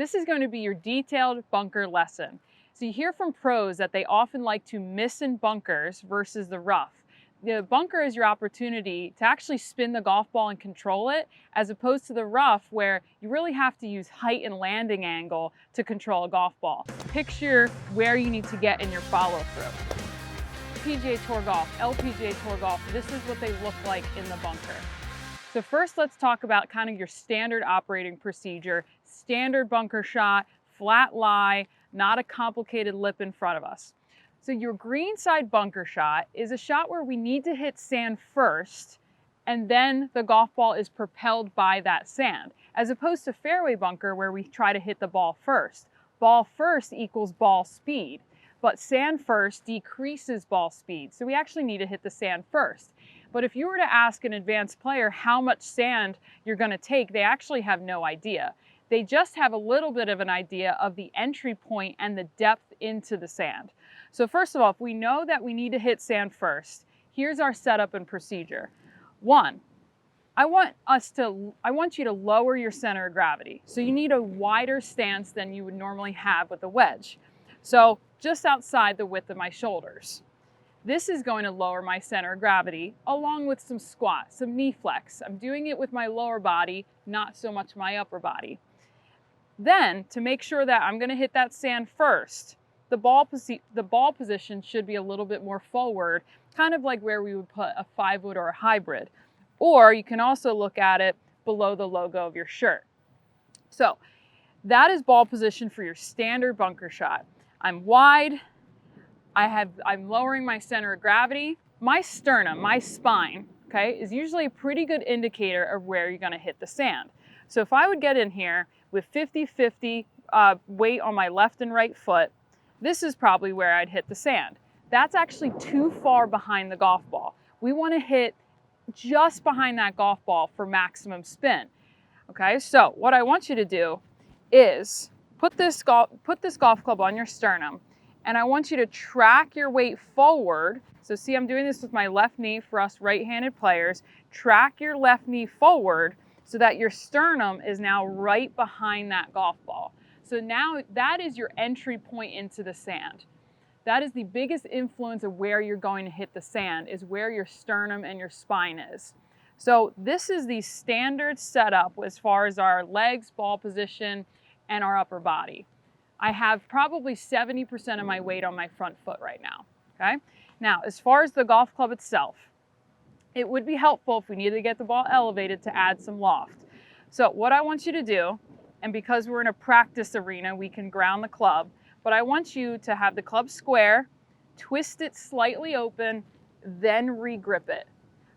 This is going to be your detailed bunker lesson. So you hear from pros that they often like to miss in bunkers versus the rough. The bunker is your opportunity to actually spin the golf ball and control it, as opposed to the rough where you really have to use height and landing angle to control a golf ball. Picture where you need to get in your follow through. PGA Tour golf, LPGA Tour golf, this is what they look like in the bunker. So first let's talk about kind of your standard operating procedure, standard bunker shot, flat lie, not a complicated lip in front of us. So your greenside bunker shot is a shot where we need to hit sand first, and then the golf ball is propelled by that sand, as opposed to fairway bunker where we try to hit the ball first. Ball first equals ball speed, but sand first decreases ball speed. So we actually need to hit the sand first. But if you were to ask an advanced player how much sand you're going to take, they actually have no idea. They just have a little bit of an idea of the entry point and the depth into the sand. So first of all, if we know that we need to hit sand first, here's our setup and procedure. One, I want you to lower your center of gravity. So you need a wider stance than you would normally have with a wedge. So just outside the width of my shoulders. This is going to lower my center of gravity along with some squat, some knee flex. I'm doing it with my lower body, not so much my upper body. Then, to make sure that I'm going to hit that sand first, the ball position should be a little bit more forward, kind of like where we would put a 5-wood or a hybrid. Or you can also look at it below the logo of your shirt. So that is ball position for your standard bunker shot. I'm wide. I'm lowering my center of gravity. My sternum, my spine, okay, is usually a pretty good indicator of where you're going to hit the sand. So if I would get in here with 50-50 weight on my left and right foot, this is probably where I'd hit the sand. That's actually too far behind the golf ball. We want to hit just behind that golf ball for maximum spin. Okay, so what I want you to do is put this golf club on your sternum, and I want you to track your weight forward. So see, I'm doing this with my left knee for us right-handed players. Track your left knee forward so that your sternum is now right behind that golf ball. So now that is your entry point into the sand. That is the biggest influence of where you're going to hit the sand, is where your sternum and your spine is. So this is the standard setup as far as our legs, ball position, and our upper body. I have probably 70% of my weight on my front foot right now, okay? Now, as far as the golf club itself, it would be helpful if we needed to get the ball elevated to add some loft. So what I want you to do, and because we're in a practice arena, we can ground the club, but I want you to have the club square, twist it slightly open, then re-grip it.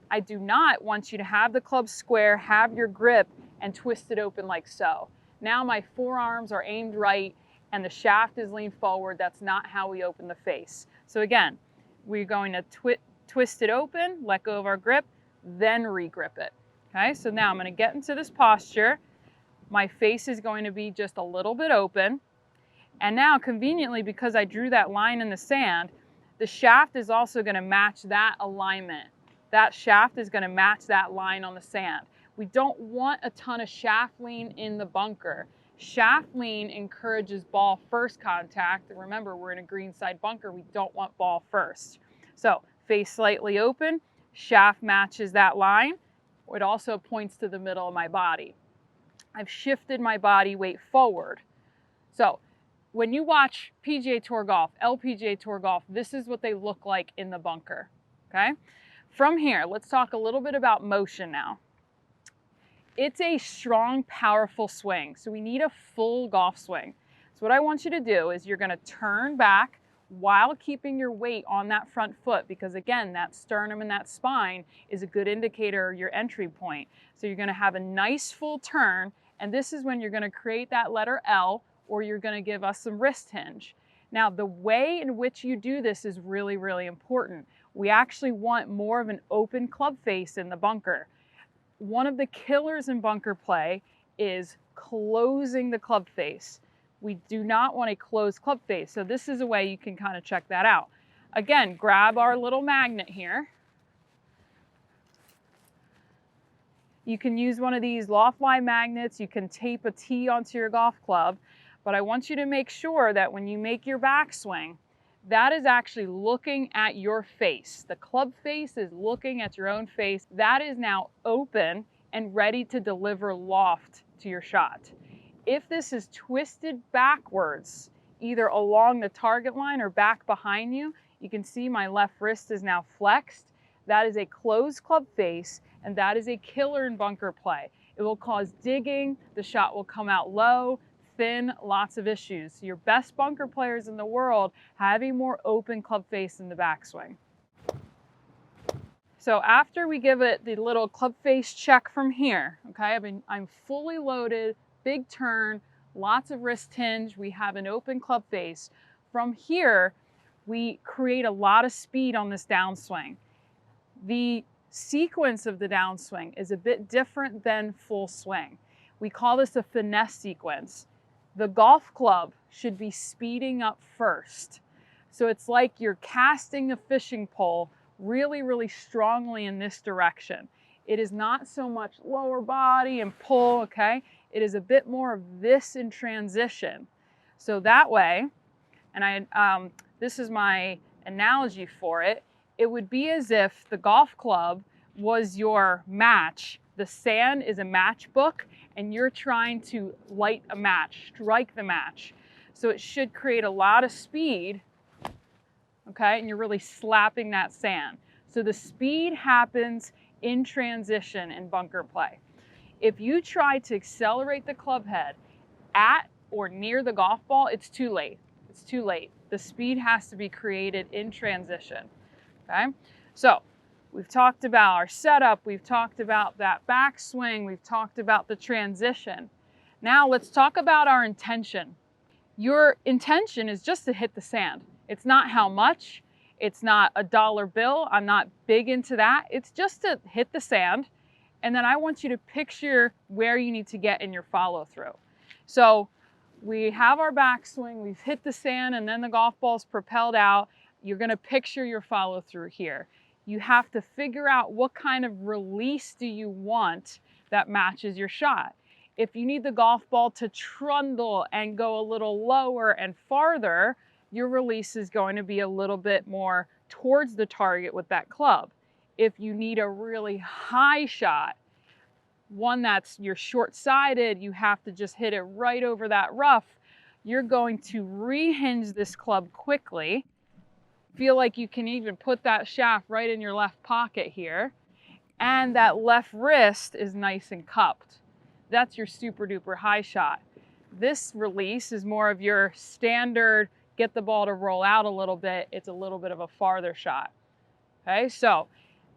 I do not want you to have the club square, have your grip, and twist it open like so. Now my forearms are aimed right, and the shaft is leaned forward. That's not how we open the face. So again, we're going to twist it open, let go of our grip, then re-grip it. Okay, so now I'm going to get into this posture. My face is going to be just a little bit open. And now, conveniently, because I drew that line in the sand, the shaft is also going to match that alignment. That shaft is going to match that line on the sand. We don't want a ton of shaft lean in the bunker. Shaft lean encourages ball first contact. Remember, we're in a greenside bunker. We don't want ball first. So face slightly open, shaft matches that line. It also points to the middle of my body. I've shifted my body weight forward. So when you watch PGA Tour golf, LPGA Tour golf, this is what they look like in the bunker, okay? From here, let's talk a little bit about motion now. It's a strong, powerful swing, so we need a full golf swing. So what I want you to do is you're gonna turn back while keeping your weight on that front foot, because again, that sternum and that spine is a good indicator of your entry point. So you're gonna have a nice full turn, and this is when you're gonna create that letter L, or you're gonna give us some wrist hinge. Now, the way in which you do this is really, really important. We actually want more of an open club face in the bunker. One of the killers in bunker play is closing the club face. We do not want a closed club face. So this is a way you can kind of check that out. Again, grab our little magnet here. You can use one of these loft line magnets. You can tape a T onto your golf club, but I want you to make sure that when you make your backswing, that is actually looking at your face. The club face is looking at your own face. That is now open and ready to deliver loft to your shot. If this is twisted backwards, either along the target line or back behind you, you can see my left wrist is now flexed. That is a closed club face, and that is a killer in bunker play. It will cause digging, the shot will come out low, thin, lots of issues. Your best bunker players in the world have a more open club face in the backswing. So after we give it the little club face check from here, okay, I'm fully loaded, big turn, lots of wrist hinge, we have an open club face. From here, we create a lot of speed on this downswing. The sequence of the downswing is a bit different than full swing. We call this a finesse sequence. The golf club should be speeding up first. So it's like you're casting a fishing pole really, really strongly in this direction. It is not so much lower body and pull, okay? It is a bit more of this in transition. So that way, and this is my analogy for it, it would be as if the golf club was your match. The sand is a matchbook, and you're trying to light a match, strike the match. So it should create a lot of speed, okay? And you're really slapping that sand. So the speed happens in transition in bunker play. If you try to accelerate the club head at or near the golf ball, it's too late. It's too late. The speed has to be created in transition. Okay, so we've talked about our setup, we've talked about that backswing, we've talked about the transition. Now let's talk about our intention. Your intention is just to hit the sand. It's not how much, it's not a dollar bill, I'm not big into that. It's just to hit the sand, and then I want you to picture where you need to get in your follow through. So we have our backswing, we've hit the sand, and then the golf ball's propelled out. You're going to picture your follow through here. You have to figure out what kind of release do you want that matches your shot. If you need the golf ball to trundle and go a little lower and farther, your release is going to be a little bit more towards the target with that club. If you need a really high shot, one that's you're short-sided, you have to just hit it right over that rough, you're going to rehinge this club quickly. Feel like you can even put that shaft right in your left pocket here. And that left wrist is nice and cupped. That's your super duper high shot. This release is more of your standard, get the ball to roll out a little bit. It's a little bit of a farther shot. Okay, so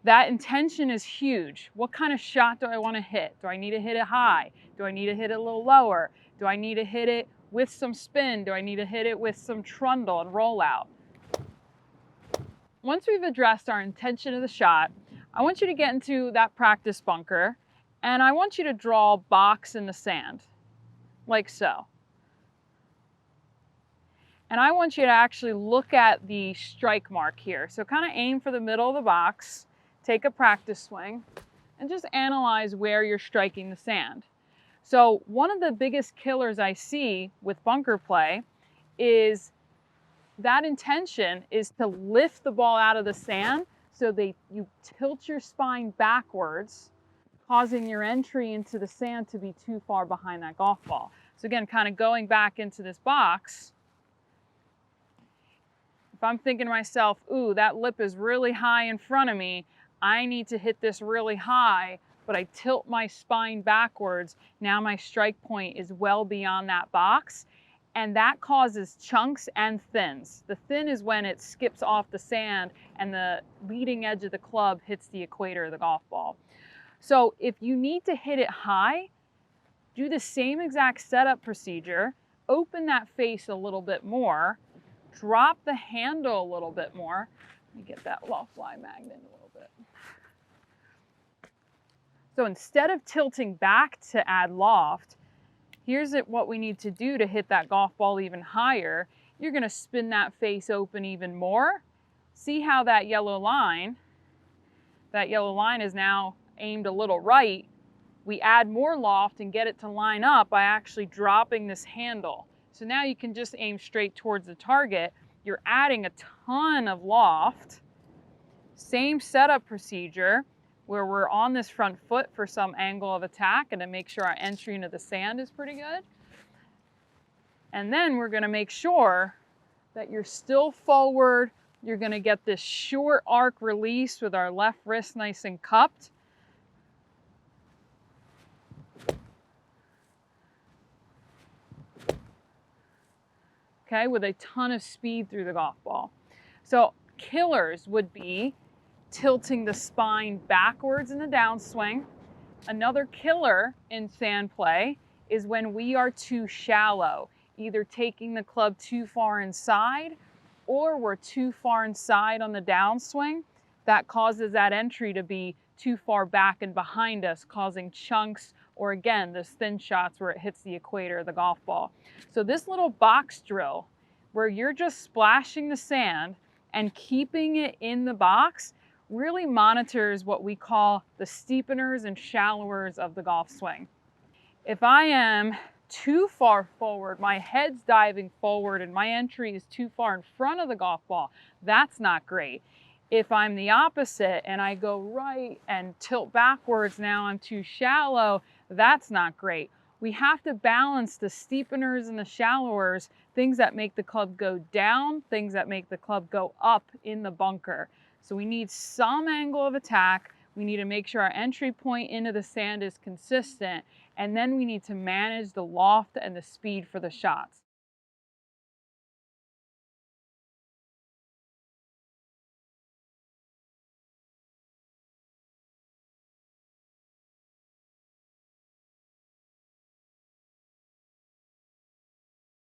that intention is huge. What kind of shot do I want to hit? Do I need to hit it high? Do I need to hit it a little lower? Do I need to hit it with some spin? Do I need to hit it with some trundle and roll out? Once we've addressed our intention of the shot, I want you to get into that practice bunker, and I want you to draw a box in the sand, like so. And I want you to actually look at the strike mark here. So kind of aim for the middle of the box, take a practice swing, and just analyze where you're striking the sand. So one of the biggest killers I see with bunker play is that intention is to lift the ball out of the sand so you tilt your spine backwards, causing your entry into the sand to be too far behind that golf ball. So again, kind of going back into this box, if I'm thinking to myself, ooh, that lip is really high in front of me, I need to hit this really high, but I tilt my spine backwards, now my strike point is well beyond that box. And that causes chunks and thins. The thin is when it skips off the sand and the leading edge of the club hits the equator of the golf ball. So if you need to hit it high, do the same exact setup procedure, open that face a little bit more, drop the handle a little bit more. Let me get that loft line magnet a little bit. So instead of tilting back to add loft, here's what we need to do to hit that golf ball even higher. You're going to spin that face open even more. See how that yellow line is now aimed a little right. we add more loft and get it to line up by actually dropping this handle. So now you can just aim straight towards the target. You're adding a ton of loft. Same setup procedure where we're on this front foot for some angle of attack and to make sure our entry into the sand is pretty good. And then we're going to make sure that you're still forward. You're going to get this short arc release with our left wrist nice and cupped. Okay, with a ton of speed through the golf ball. So killers would be tilting the spine backwards in the downswing. Another killer in sand play is when we are too shallow, either taking the club too far inside or we're too far inside on the downswing. That causes that entry to be too far back and behind us, causing chunks or again, those thin shots where it hits the equator of the golf ball. So this little box drill where you're just splashing the sand and keeping it in the box really monitors what we call the steepeners and shallowers of the golf swing. If I am too far forward, my head's diving forward and my entry is too far in front of the golf ball, that's not great. If I'm the opposite and I go right and tilt backwards, now I'm too shallow, that's not great. We have to balance the steepeners and the shallowers, things that make the club go down, things that make the club go up in the bunker. So we need some angle of attack. We need to make sure our entry point into the sand is consistent. And then we need to manage the loft and the speed for the shots.